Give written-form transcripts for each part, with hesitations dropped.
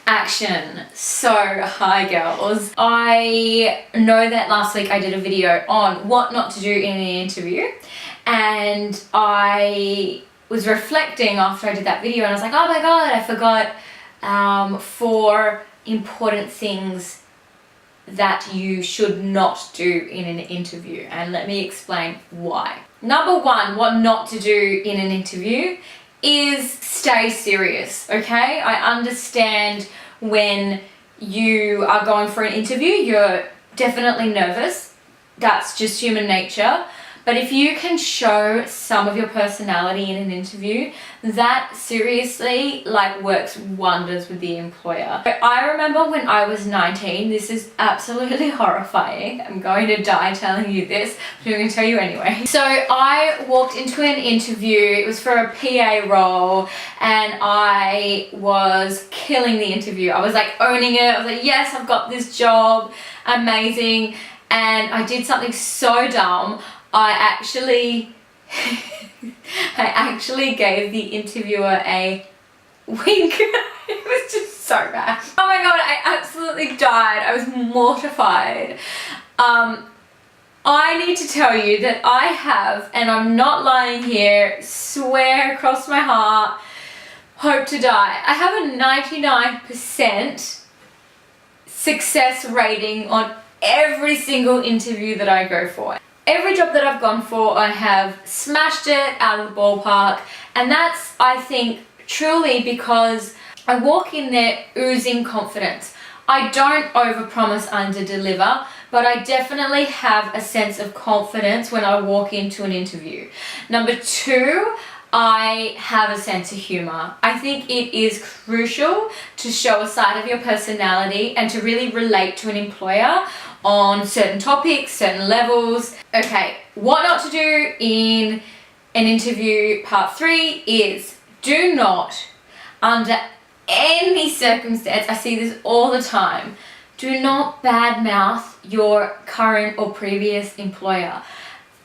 Action. So, hi girls. I know that last week I did a video on what not to do in an interview, and I was reflecting after I did that video and I was like, oh my god, I forgot 4 important things that you should not do in an interview, and let me explain why. Number 1, what not to do in an interview is stay serious, okay? I understand when you are going for an interview, you're definitely nervous. That's just human nature. But if you can show some of your personality in an interview, that seriously works wonders with the employer. I remember when I was 19, this is absolutely horrifying. I'm going to die telling you this, but I'm going to tell you anyway. So I walked into an interview, it was for a PA role, and I was killing the interview. I was like owning it. I was like, yes, I've got this job, amazing. And I did something so dumb. I actually gave the interviewer a wink. It was just so bad. Oh my god, I absolutely died. I was mortified. I need to tell you that I have, and I'm not lying here, swear across my heart, hope to die. I have a 99% success rating on every single interview that I go for. Every job that I've gone for, I have smashed it out of the ballpark, and that's, I think, truly because I walk in there oozing confidence. I don't overpromise, underdeliver, but I definitely have a sense of confidence when I walk into an interview. Number 2, I have a sense of humor. I think it is crucial to show a side of your personality and to really relate to an employer on certain topics, certain levels. Okay, what not to do in an interview, part 3 is do not, under any circumstance, I see this all the time, do not badmouth your current or previous employer.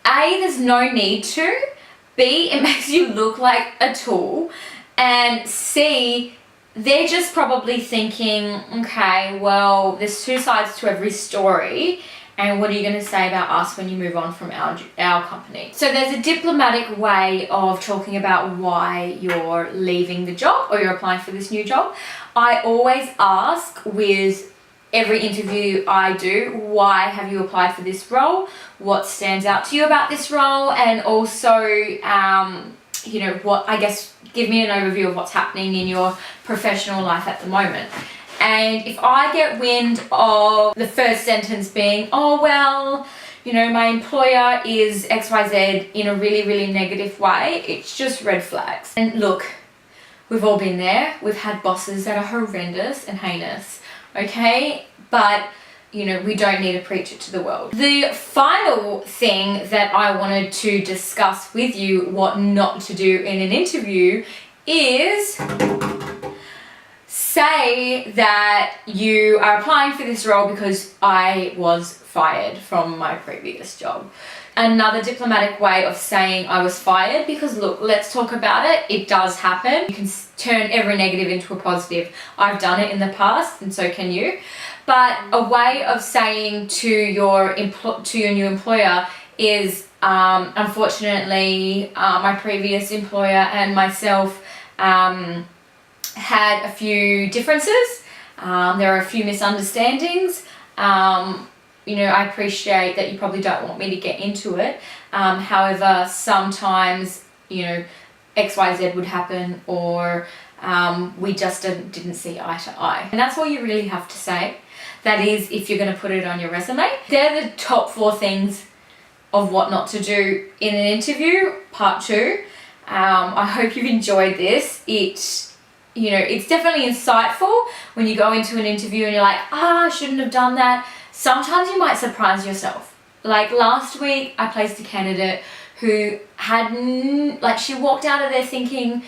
A, there's no need to. B, it makes you look like a tool. And C, they're just probably thinking, okay, well, there's 2 sides to every story, and what are you going to say about us when you move on from our company? So there's a diplomatic way of talking about why you're leaving the job or you're applying for this new job. I always ask with every interview I do, why have you applied for this role? What stands out to you about this role? And also, give me an overview of what's happening in your professional life at the moment. And if I get wind of the first sentence being, oh well, my employer is XYZ in a really, really negative way, it's just red flags. And look, we've all been there. We've had bosses that are horrendous and heinous, okay? But we don't need to preach it to the world. The final thing that I wanted to discuss with you, what not to do in an interview, is say that you are applying for this role because I was fired from my previous job. Another diplomatic way of saying I was fired, because look, let's talk about it. It does happen. You can turn every negative into a positive. I've done it in the past, and so can you. But a way of saying to your new employer is, unfortunately, my previous employer and myself had a few differences. There are a few misunderstandings. I appreciate that you probably don't want me to get into it. However, sometimes, XYZ would happen, or we just didn't see eye to eye. And that's all you really have to say. That is, if you're going to put it on your resume. They're the top 4 things of what not to do in an interview, part 2. I hope you've enjoyed this. It's definitely insightful when you go into an interview and you're like, I shouldn't have done that. Sometimes you might surprise yourself. Like last week, I placed a candidate who she walked out of there thinking,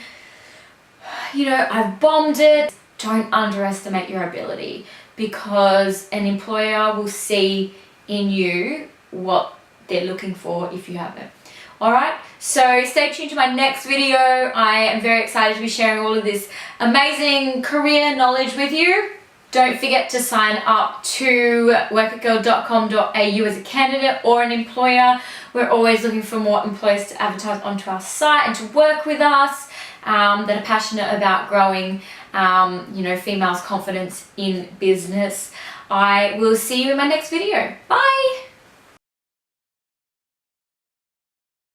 I've bombed it. Don't underestimate your ability, because an employer will see in you what they're looking for if you haven't. Alright, so stay tuned to my next video. I am very excited to be sharing all of this amazing career knowledge with you. Don't forget to sign up to workitgirl.com.au as a candidate or an employer. We're always looking for more employers to advertise onto our site and to work with us that are passionate about growing females' confidence in business. I will see you in my next video. Bye!